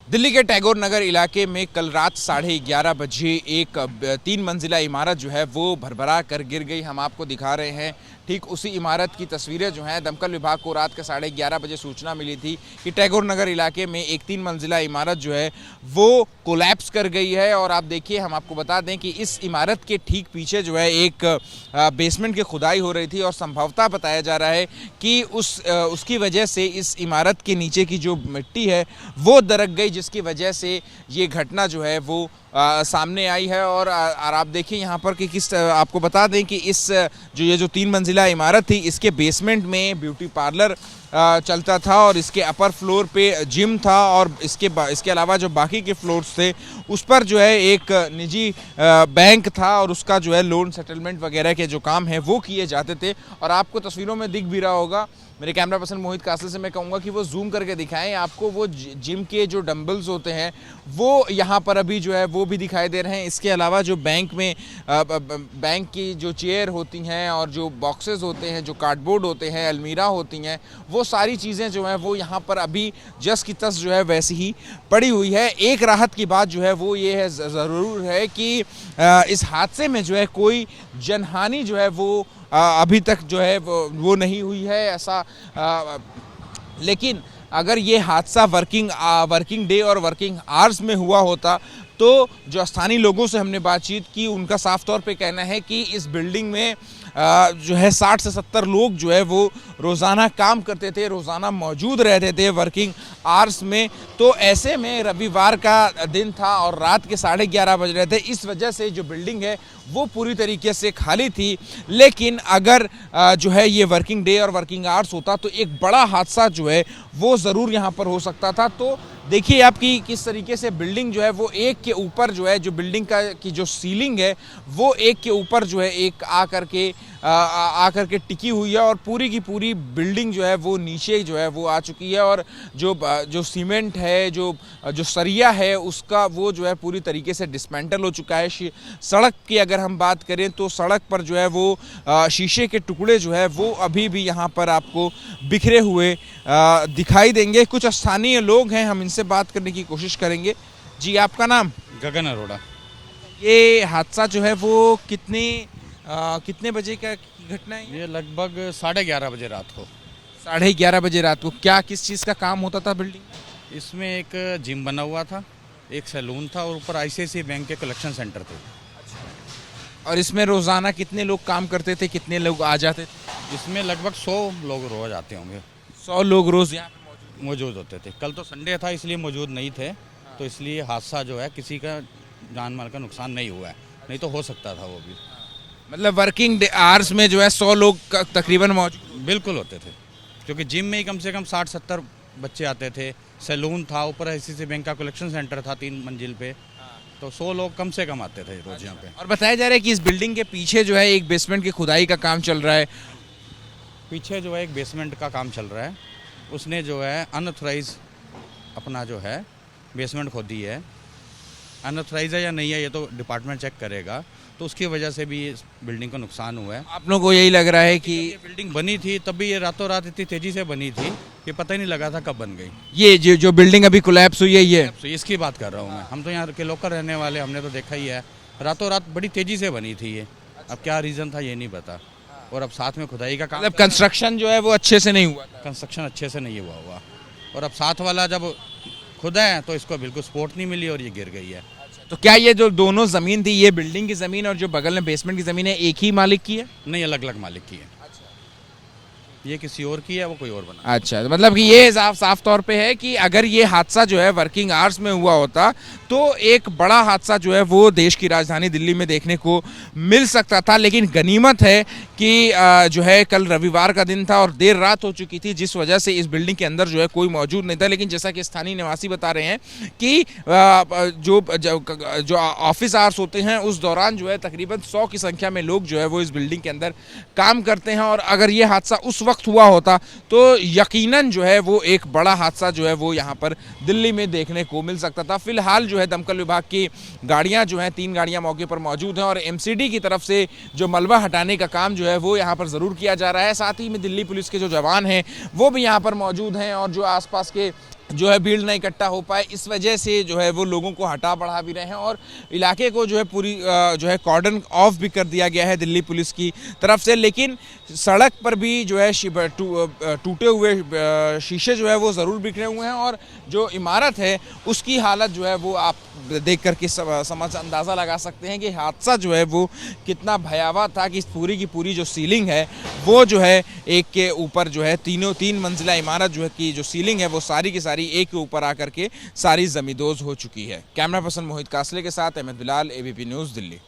दिल्ली के टैगोर नगर इलाके में कल रात 11:30 बजे एक 3 मंजिला इमारत जो है वो भरभरा कर गिर गई। हम आपको दिखा रहे हैं ठीक उसी इमारत की तस्वीरें जो हैं। दमकल विभाग को रात के 11:30 बजे सूचना मिली थी कि टैगोर नगर इलाके में एक 3 मंजिला इमारत जो है वो कोलैप्स कर गई है। और आप देखिए, हम आपको बता दें कि इस इमारत के ठीक पीछे जो है एक बेसमेंट की खुदाई हो रही थी और संभवतः बताया जा रहा है कि उसकी वजह से इस इमारत के नीचे की जो मिट्टी है वो दरक गई, जिसकी वजह से ये घटना जो है वो सामने आई है। और आप देखिए यहाँ पर कि किस आपको बता दें कि ये जो 3 मंजिला इमारत थी, इसके बेसमेंट में ब्यूटी पार्लर चलता था और इसके अपर फ्लोर पे जिम था। और इसके अलावा जो बाकी के फ्लोर्स थे उस पर जो है एक निजी बैंक था और उसका जो है लोन सेटलमेंट वगैरह के जो काम है वो किए जाते थे। और आपको तस्वीरों में दिख भी रहा होगा, मेरे कैमरा पर्सन मोहित कासल से मैं कहूँगा कि वो जूम करके दिखाएं आपको। वो जिम के जो डंबल्स होते हैं वो यहाँ पर अभी जो है वो भी दिखाई दे रहे हैं। इसके अलावा जो बैंक की जो चेयर होती हैं और जो बॉक्सेस होते हैं, जो कार्डबोर्ड होते हैं, अलमीरा होती हैं, वो सारी चीज़ें जो हैं वो यहाँ पर अभी जस की तस जो है वैसी ही पड़ी हुई है। एक राहत की बात जो है वो ये है ज़रूर है कि इस हादसे में जो है कोई जनहानि जो है वो अभी तक जो है वो नहीं हुई है ऐसा। लेकिन अगर ये हादसा वर्किंग डे और वर्किंग आवर्स में हुआ होता तो जो स्थानीय लोगों से हमने बातचीत की, उनका साफ तौर पे कहना है कि इस बिल्डिंग में जो है 60 से 70 लोग जो है वो रोज़ाना काम करते थे, रोज़ाना मौजूद रहते थे वर्किंग आवर्स में। तो ऐसे में रविवार का दिन था और रात के 11:30 बज रहे थे, इस वजह से जो बिल्डिंग है वो पूरी तरीके से खाली थी। लेकिन अगर जो है ये वर्किंग डे और वर्किंग आवर्स होता तो एक बड़ा हादसा जो है वो ज़रूर यहाँ पर हो सकता था। तो देखिए आपकी किस तरीके से बिल्डिंग जो है वो एक के ऊपर जो है, जो बिल्डिंग की जो सीलिंग है वो एक के ऊपर जो है एक आकर के टिकी हुई है और पूरी की पूरी बिल्डिंग जो है वो नीचे जो है वो आ चुकी है। और जो सीमेंट है, जो सरिया है, उसका वो जो है पूरी तरीके से डिसमेंटल हो चुका है। सड़क की अगर हम बात करें तो सड़क पर जो है वो शीशे के टुकड़े जो है वो अभी भी यहाँ पर आपको बिखरे हुए दिखाई देंगे। कुछ स्थानीय लोग हैं, हम इनसे बात करने की कोशिश करेंगे। जी, आपका नाम? गगन अरोड़ा। ये हादसा जो है वो कितने बजे का घटना है? ये लगभग 11:30 बजे रात को। 11:30 बजे रात को। क्या किस चीज़ का काम होता था बिल्डिंग में? इसमें एक जिम बना हुआ था, एक सैलून था और ऊपर आईसीआईसीआई बैंक के कलेक्शन सेंटर थे। और इसमें रोज़ाना कितने लोग काम करते थे, कितने लोग आ जाते थे? इसमें लगभग 100 लोग रोज आते होंगे। 100 लोग रोज़ यहाँ पे मौजूद होते थे। कल तो संडे था इसलिए मौजूद नहीं थे, तो इसलिए हादसा जो है किसी का जान माल का नुकसान नहीं हुआ है, नहीं तो हो सकता था वो भी। मतलब वर्किंग आवर्स में जो है 100 लोग तकरीबन मौजूद बिल्कुल होते थे, क्योंकि जिम में ही कम से कम 60-70 बच्चे आते थे। सैलून था, ऊपर आईसीआईसीआई बैंक का कलेक्शन सेंटर था 3 मंजिल पे, तो 100 लोग कम से कम आते थे रोज यहाँ पे। और बताया जा रहा है कि इस बिल्डिंग के पीछे जो है एक बेसमेंट की खुदाई का काम चल रहा है। पीछे जो है एक बेसमेंट का काम चल रहा है, उसने जो है अनऑथराइज अपना जो है बेसमेंट खोदी है। अनऑथराइज है या नहीं है ये तो डिपार्टमेंट चेक करेगा, तो उसकी वजह से भी इस बिल्डिंग को नुकसान हुआ है। आप लोगों को यही लग रहा है कि ये बिल्डिंग बनी थी तब भी ये रातों रात इतनी तेजी से बनी थी कि पता ही नहीं लगा था कब बन गई। ये जो बिल्डिंग अभी कोलैप्स हुई है ये तो इसकी बात कर रहा हूँ मैं। हम तो यहाँ के लोकल रहने वाले, हमने तो देखा ही है, रातों रात बड़ी तेजी से बनी थी ये। अब क्या रीज़न था ये नहीं पता। और अब साथ में खुदाई का काम, मतलब कंस्ट्रक्शन जो है वो अच्छे से नहीं हुआ था। कंस्ट्रक्शन अच्छे से नहीं हुआ। और अब साथ वाला जब खुदा है तो इसको बिल्कुल सपोर्ट नहीं मिली और ये गिर गई है। तो क्या ये जो दोनों ज़मीन थी, ये बिल्डिंग की ज़मीन और जो बगल में बेसमेंट की ज़मीन है, एक ही मालिक की है? नहीं, अलग अलग मालिक की है। ये किसी और की है, वो कोई और बना। अच्छा, तो मतलब कि ये साफ तौर पे है कि अगर ये हादसा जो है वर्किंग आवर्स में हुआ होता तो एक बड़ा हादसा जो है वो देश की राजधानी दिल्ली में देखने को मिल सकता था। लेकिन गनीमत है कि जो है कल रविवार का दिन था और देर रात हो चुकी थी, जिस वजह से इस बिल्डिंग के अंदर जो है कोई मौजूद नहीं था। लेकिन जैसा कि स्थानीय निवासी बता रहे हैं कि जो ऑफिस आवर्स होते हैं उस दौरान जो है तकरीबन 100 की संख्या में लोग जो है वो इस बिल्डिंग के अंदर काम करते हैं। और अगर ये हादसा उस वक्त हुआ होता तो यकीनन जो है वो एक बड़ा हादसा जो है वो यहाँ पर दिल्ली में देखने को मिल सकता था। फिलहाल जो है दमकल विभाग की गाड़ियाँ जो हैं, 3 गाड़ियाँ मौके पर मौजूद हैं और एमसीडी की तरफ से जो मलबा हटाने का काम जो है वो यहाँ पर ज़रूर किया जा रहा है। साथ ही में दिल्ली पुलिस के जो जवान हैं वो भी यहाँ पर मौजूद हैं और जो आसपास के जो है भीड़ न इकट्ठा हो पाए, इस वजह से जो है वो लोगों को हटा बढ़ा भी रहे हैं और इलाके को जो है पूरी जो है कॉर्डन ऑफ भी कर दिया गया है दिल्ली पुलिस की तरफ से। लेकिन सड़क पर भी जो है टूटे हुए शीशे जो है वो ज़रूर बिखरे हुए हैं और जो इमारत है उसकी हालत जो है वो आप देख करके समझ अंदाज़ा लगा सकते हैं कि हादसा जो है वो कितना भयावह था कि पूरी की पूरी जो सीलिंग है वो जो है एक के ऊपर जो है तीन मंजिला इमारत जो है की जो सीलिंग है वो सारी की सारी एक के ऊपर आकर के सारी जमींदोज हो चुकी है। कैमरा पर्सन मोहित कासले के साथ अहमद बिलाल, एबीपी न्यूज़, दिल्ली।